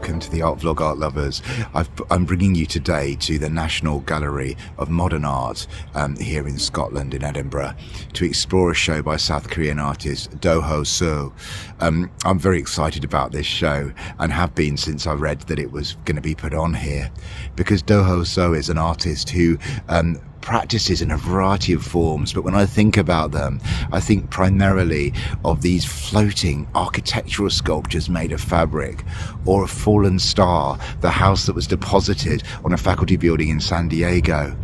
welcome to the Art Vlog, Art Lovers. I'm bringing you today to the National Gallery of Modern Art here in Scotland, in Edinburgh, to explore a show by South Korean artist Do Ho Suh. I'm very excited about this show and have been since I read that it was going to be put on here, because Do Ho Suh is an artist who practices in a variety of forms, but when I think about them, I think primarily of these floating architectural sculptures made of fabric, or a fallen star, the house that was deposited on a faculty building in San Diego.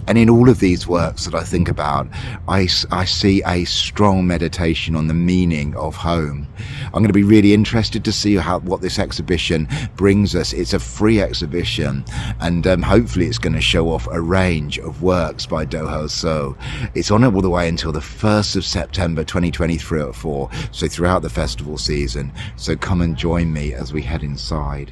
And in all of these works that I think about, I see a strong meditation on the meaning of home. I'm going to be really interested to see what this exhibition brings us. It's a free exhibition, and hopefully it's going to show off a range of works by Do Ho Suh. It's on all the way until the 1st of September 2023 at 4, so throughout the festival season. So come and join me as we head inside.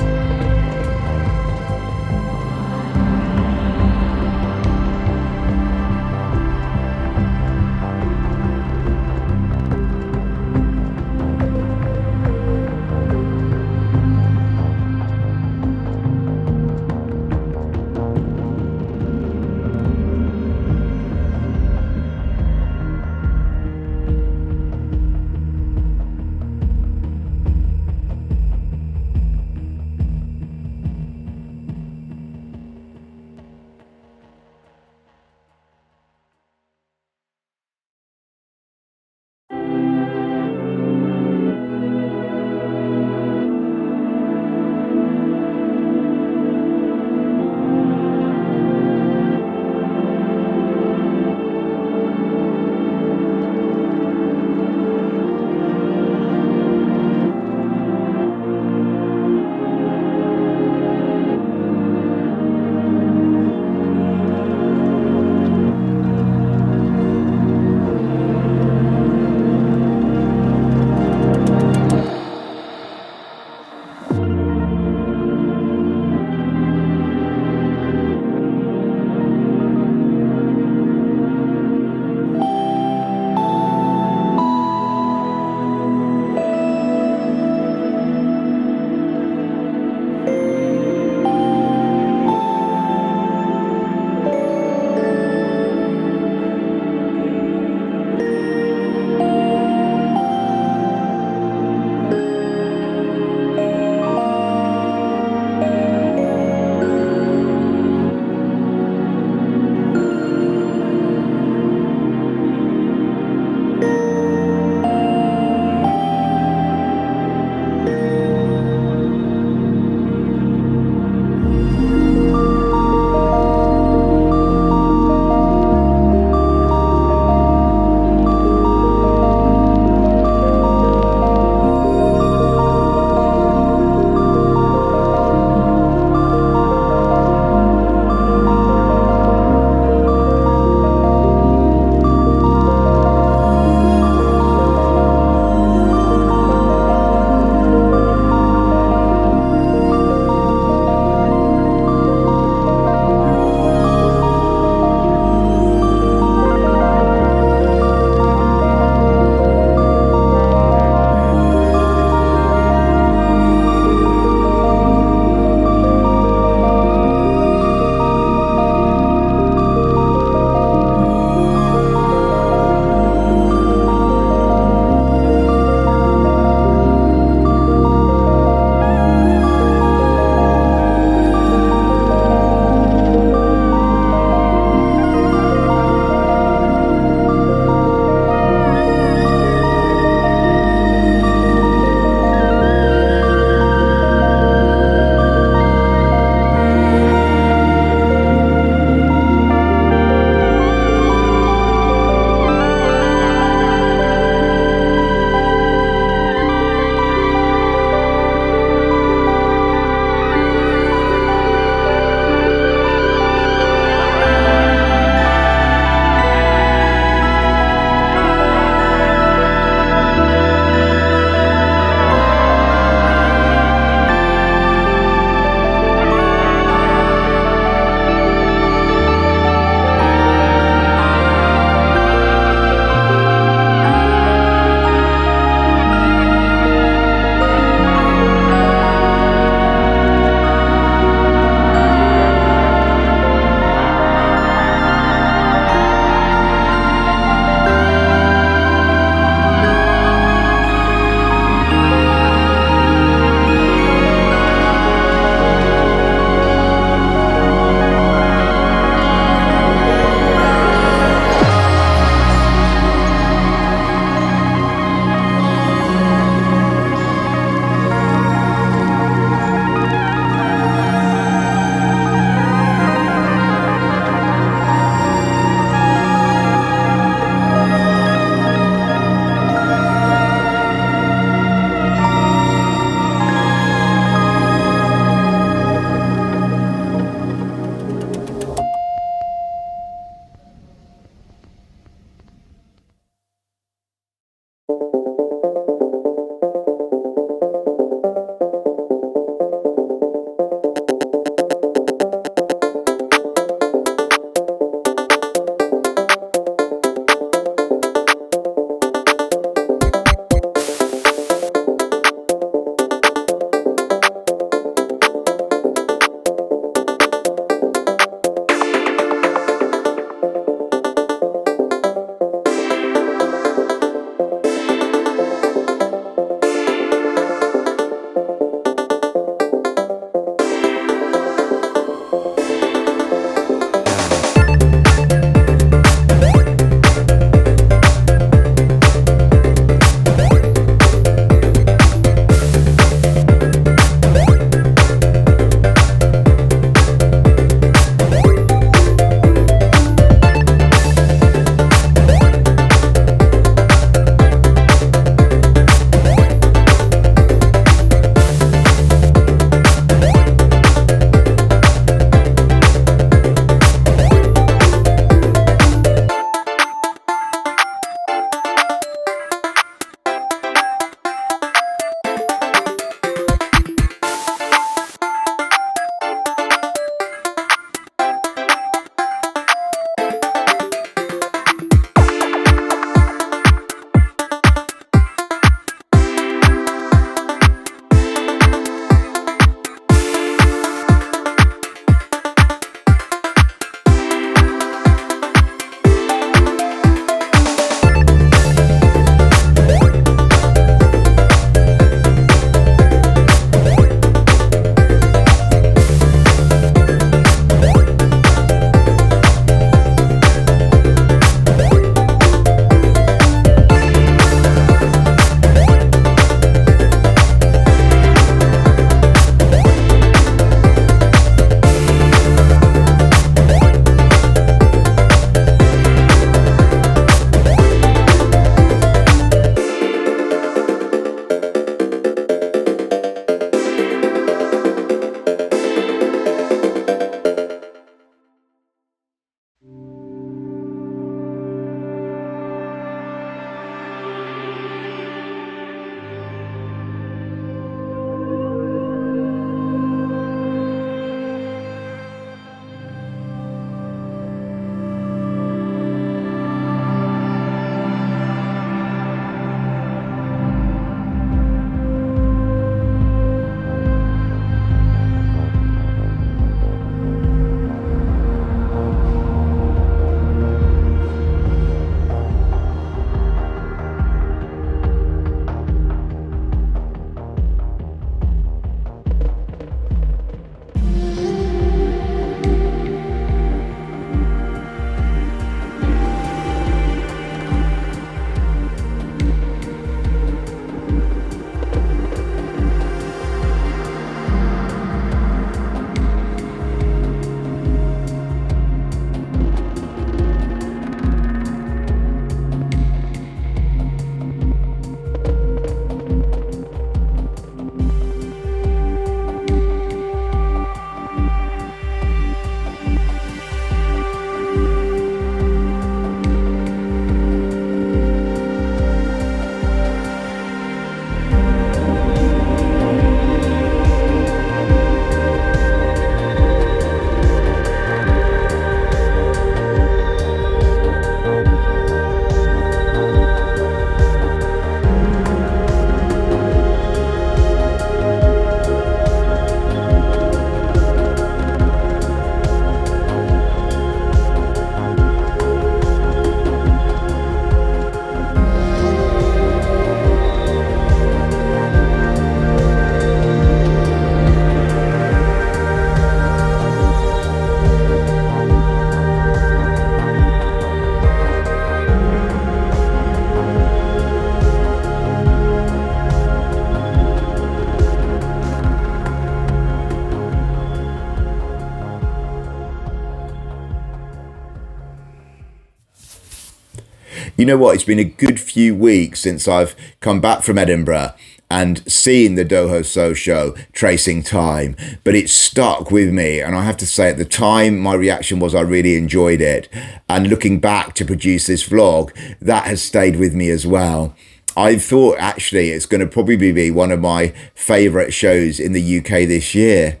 You know what? It's been a good few weeks since I've come back from Edinburgh and seen the Do Ho Suh show, Tracing Time, but it stuck with me. And I have to say, at the time, my reaction was I really enjoyed it. And looking back to produce this vlog, that has stayed with me as well. I thought actually it's going to probably be one of my favourite shows in the UK this year.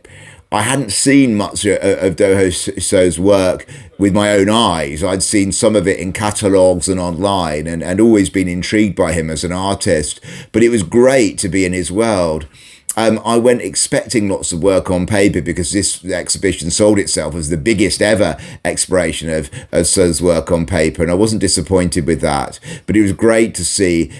I hadn't seen much of Do Ho Suh's work with my own eyes. I'd seen some of it in catalogues and online, and always been intrigued by him as an artist. But it was great to be in his world. I went expecting lots of work on paper because this exhibition sold itself as the biggest ever exploration of Suh's work on paper, and I wasn't disappointed with that. But it was great to see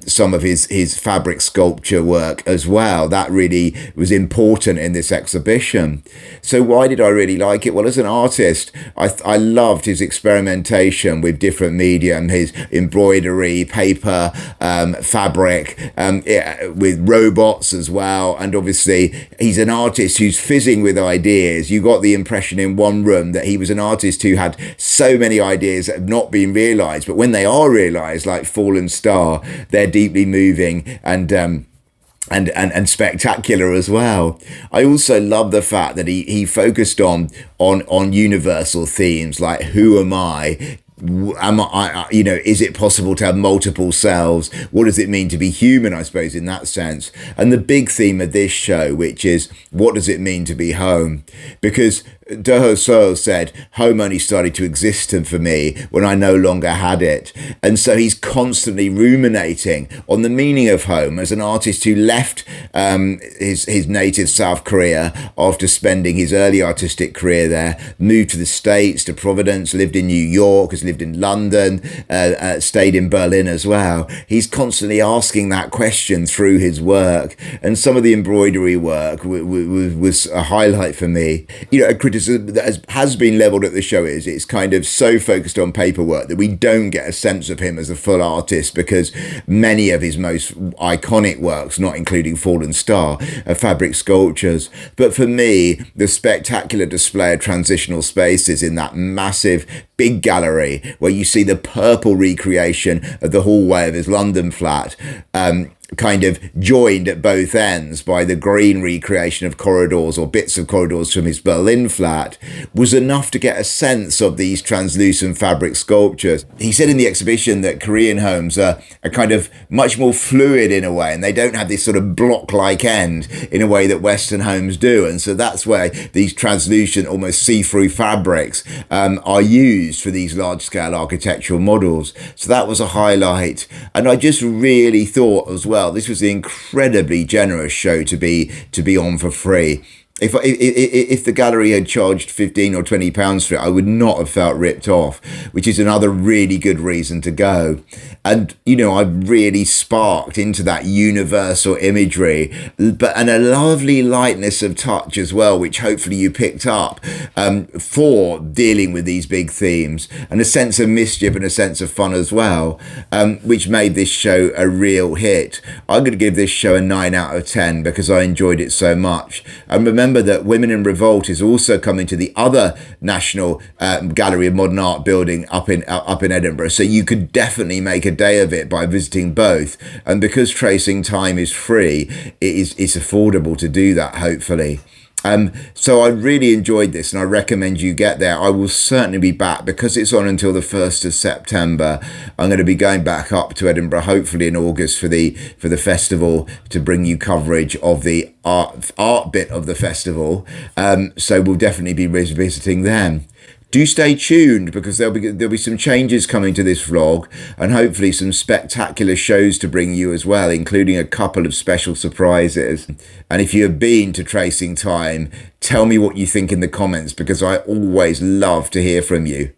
some of his fabric sculpture work as well. That really was important in this exhibition. So why did I really like it? Well, as an artist, I loved his experimentation with different medium, his embroidery, paper, fabric, with robots as well. And obviously he's an artist who's fizzing with ideas. You got the impression in one room that he was an artist who had so many ideas that have not been realized, but when they are realized, like Fallen Star, they're deeply moving and spectacular as well. I also love the fact that he focused on universal themes like who am I? Is it possible to have multiple selves? What does it mean to be human, I suppose, in that sense? And the big theme of this show, which is what does it mean to be home? Because Do Ho Suh said, home only started to exist for me when I no longer had it. And so he's constantly ruminating on the meaning of home as an artist who left his native South Korea after spending his early artistic career there, moved to the States, to Providence, lived in New York, has lived in London, stayed in Berlin as well. He's constantly asking that question through his work. And some of the embroidery work was a highlight for me. You know, a criticism that has been levelled at the show is it's kind of so focused on paperwork that we don't get a sense of him as a full artist, because many of his most iconic works, not including Fallen Star, are fabric sculptures. But for me, the spectacular display of transitional spaces in that massive big gallery where you see the purple recreation of the hallway of his London flat, kind of joined at both ends by the green recreation of corridors or bits of corridors from his Berlin flat, was enough to get a sense of these translucent fabric sculptures. He said in the exhibition that Korean homes are kind of much more fluid in a way, and they don't have this sort of block-like end in a way that Western homes do. And so that's where these translucent, almost see-through fabrics are used for these large-scale architectural models. So that was a highlight. And I just really thought as well, this was an incredibly generous show to be on for free. If the gallery had charged £15 or £20 for it, I would not have felt ripped off, which is another really good reason to go. And, you know, I really sparked into that universal imagery, and a lovely lightness of touch as well, which hopefully you picked up, for dealing with these big themes, and a sense of mischief and a sense of fun as well, which made this show a real hit. I'm going to give this show a 9 out of 10 because I enjoyed it so much. And remember that Women in Revolt is also coming to the other National Gallery of Modern Art building up in Edinburgh, so you could definitely make a day of it by visiting both. And because Tracing Time is free, it's affordable to do that, hopefully. So I really enjoyed this, and I recommend you get there. I will certainly be back because it's on until the 1st of September. I'm going to be going back up to Edinburgh, hopefully in August, for the festival, to bring you coverage of the art bit of the festival. So we'll definitely be visiting them. Do stay tuned because there'll be some changes coming to this vlog, and hopefully some spectacular shows to bring you as well, including a couple of special surprises. And if you have been to Tracing Time, tell me what you think in the comments, because I always love to hear from you.